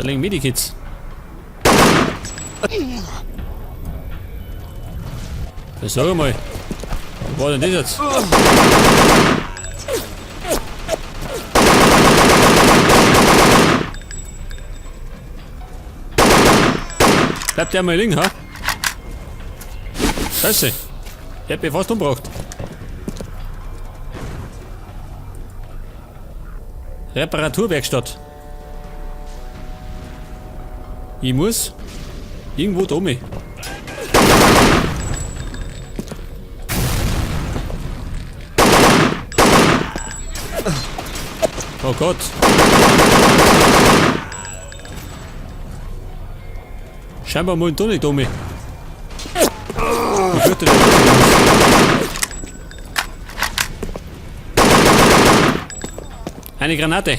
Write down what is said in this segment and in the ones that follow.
Da liegen Medikits. Das sag mal. Wo war denn das jetzt? Bleibt der mal liegen, ha? Scheiße. Ich hab mich fast umgebracht. Reparaturwerkstatt. Ich muss irgendwo da oben. Oh Gott. Scheinbar mal da nicht oben. Ich fürchte, der eine Granate.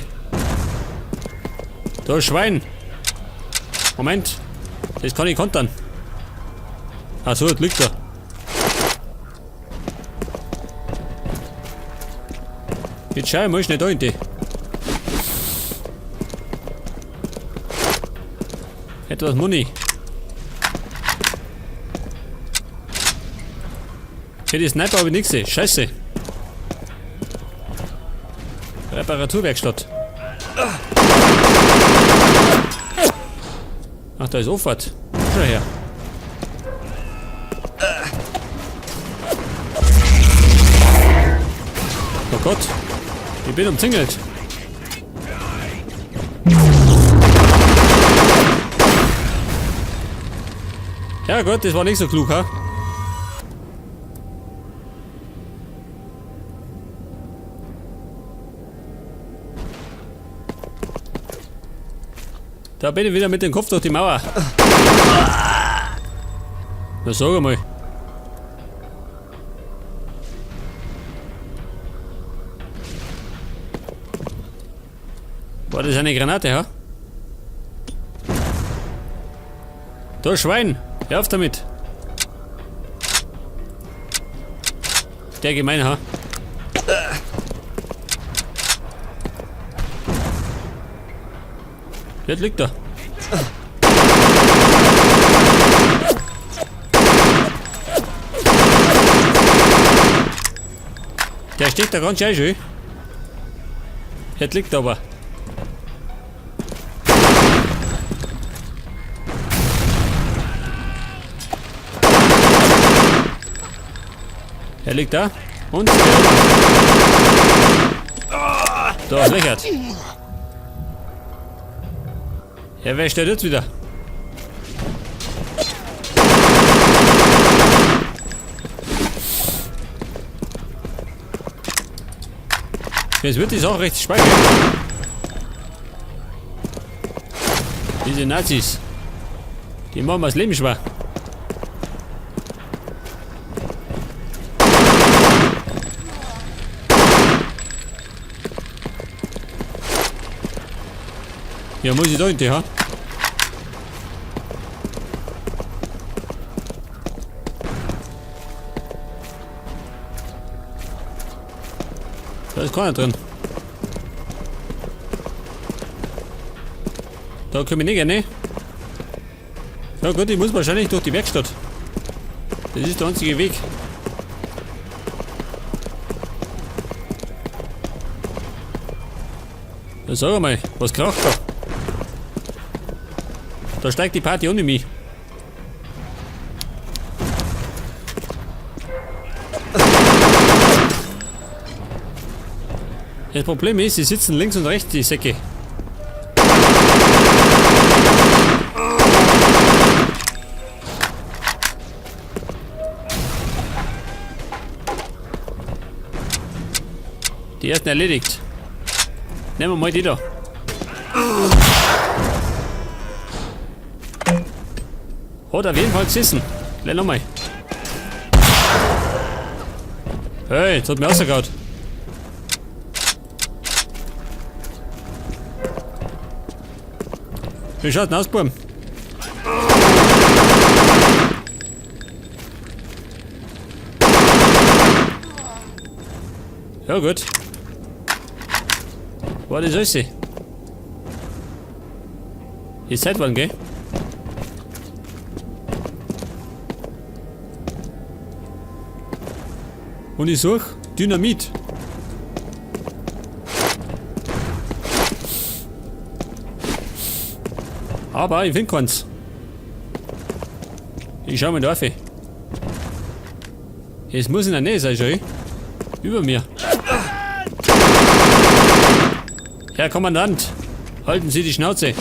Da ist Schwein. Moment. Das kann ich kontern. Achso, das liegt da. Jetzt schau ich mal schnell da hinten. Etwas Money. Für die Sniper habe ich nichts. Scheiße. Reparaturwerkstatt. Ach, da ist Auffahrt. Schau her. Oh Gott. Ich bin umzingelt. Ja gut, das war nicht so klug, ha? Da bin ich wieder mit dem Kopf durch die Mauer. Na sag einmal. War das eine Granate, ha? Da Schwein! Hör auf damit! Der gemein, ha? Jetzt liegt er. Der steckt da ganz schön. Jetzt liegt er aber. Er liegt da. Und da löchert. Ja, wer steht jetzt wieder? Jetzt wird die Sache recht spannend. Diese Nazis. Die machen das Leben schwer. Ja, muss ich da hinten, ha? Da ist keiner drin. Da können wir nicht gerne. Ja gut, ich muss wahrscheinlich durch die Werkstatt. Das ist der einzige Weg. Ja, sag mal, was kracht da? Da steigt die Party ohne mich. Das Problem ist, sie sitzen links und rechts, die Säcke. Die ersten erledigt. Nehmen wir mal die da. Hat auf jeden Fall gesessen. Gleich nochmal. Hey, jetzt hat mir rausgehauen. Wie schaut denn aus, Buben? Ja gut. War das alles? Ist Zeit wann, gell? Und ich suche Dynamit. Aber ich finde keins. Ich schau mal da auf. Es muss in der Nähe sein, schau. Über mir. Herr Kommandant, halten Sie die Schnauze.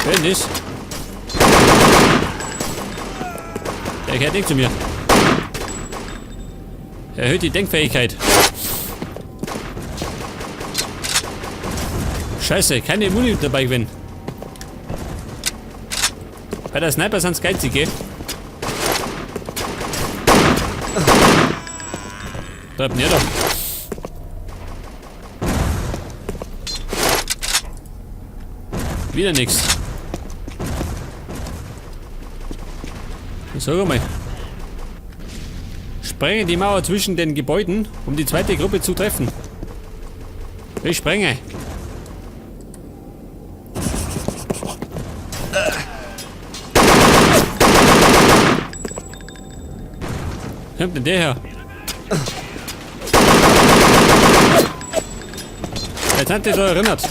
Wer ist? Er gehört nicht zu mir. Erhöht die Denkfähigkeit. Scheiße, keine Muni dabei gewinnen. Bei der Sniper sind's geizig, gell? Bleibt nicht da. Wieder nix. Sag mal. Sprenge die Mauer zwischen den Gebäuden, um die zweite Gruppe zu treffen. Ich sprenge. Kommt denn der her? Jetzt hat ihr da erinnert.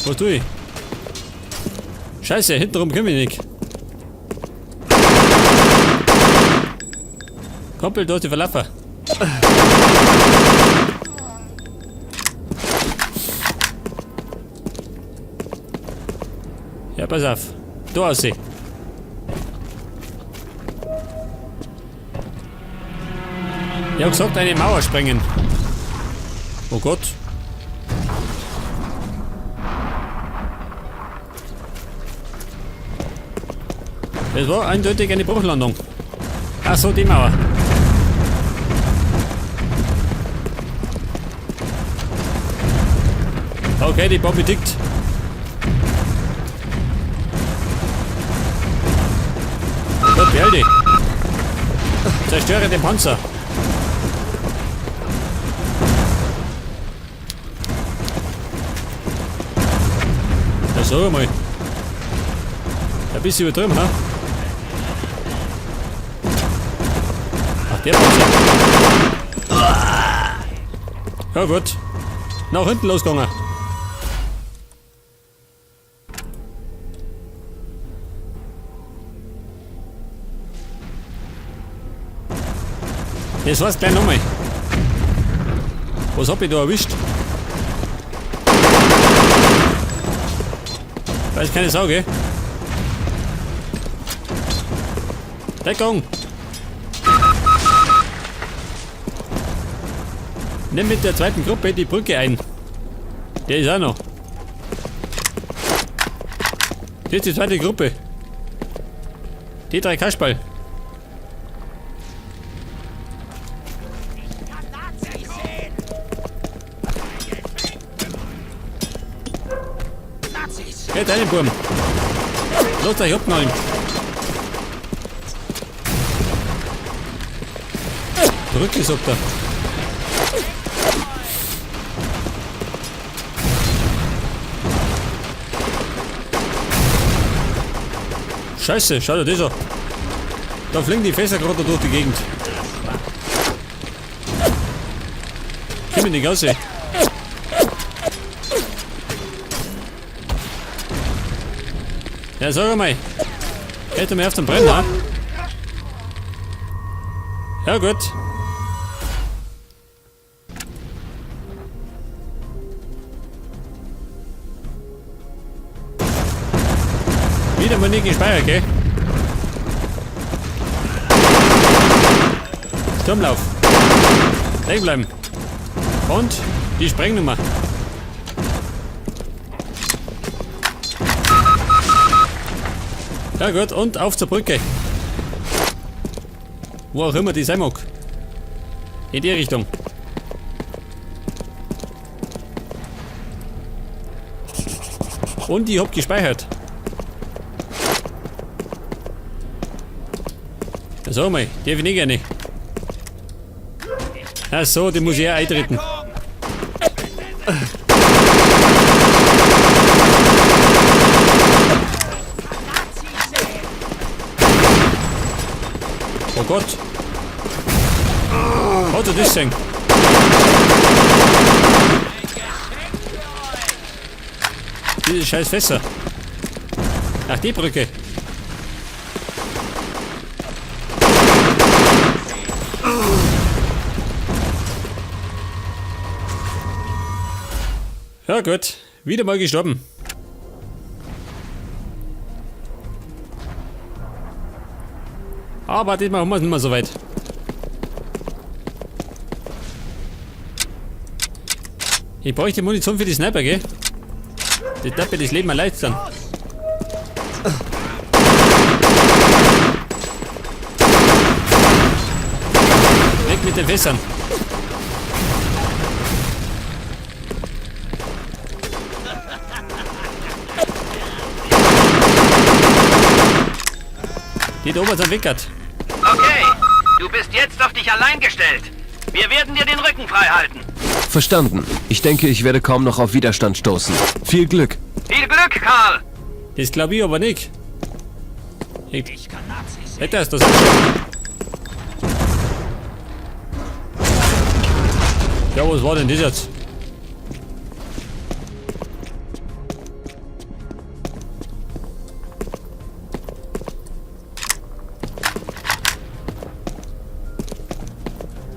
Was tue ich? Scheiße, hintenrum komme ich nicht. Kumpel, du hast die verlaufen. Ja, pass auf. Du aussehen. Ich hab gesagt, eine Mauer sprengen. Oh Gott. Das war eindeutig eine Bruchlandung. Ach so, die Mauer. Okay, die Bombe tickt. Gut, behält die. Zerstöre den Panzer. Ja, so mal. Ein bisschen übertrieben, ha? Ach, der Panzer. Ja gut. Nach hinten losgegangen. Das war's gleich nochmal. Was hab ich da erwischt? Weiß keine Sau, gell? Deckung! Nimm mit der zweiten Gruppe die Brücke ein. Der ist auch noch. Das ist die zweite Gruppe. Die 3 Kasperl. Geht rein, Burm. Los, euch abknallen. Brücke, sagt er. Scheiße, schau dir das an. Da fliegen die Fässer gerade durch die Gegend. Komm in die Gasse. Ja, sag mal. Geht er mir auf den Brenner? Ja, gut. Wieder mal nicht gespeichert, gell? Sturmlauf. Stehen bleiben. Und die Sprengnummer. Ja gut, und auf zur Brücke. Wo auch immer die sein mag. In die Richtung. Und ich hab gespeichert. So mal, darf ich nicht gerne. Ach so, die muss ich auch eintreten. Oh Gott. Hat er das gesehen? Diese scheiß Fässer. Ach, die Brücke. Ja gut, wieder mal gestorben. Aber diesmal haben wir es nicht mehr so weit. Ich bräuchte Munition für die Sniper, gell? Das tut mir das Leben mal leid dann. Weg mit den Fässern. Die da oben sind weggert. Okay, du bist jetzt auf dich allein gestellt. Wir werden dir den Rücken frei halten. Verstanden. Ich denke, ich werde kaum noch auf Widerstand stoßen. Viel Glück. Viel Glück, Karl. Das glaube ich aber nicht. Wetter ist das schon. Ja, was war denn das jetzt?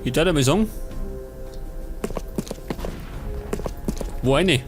Ich darf mal sagen. Wo eine?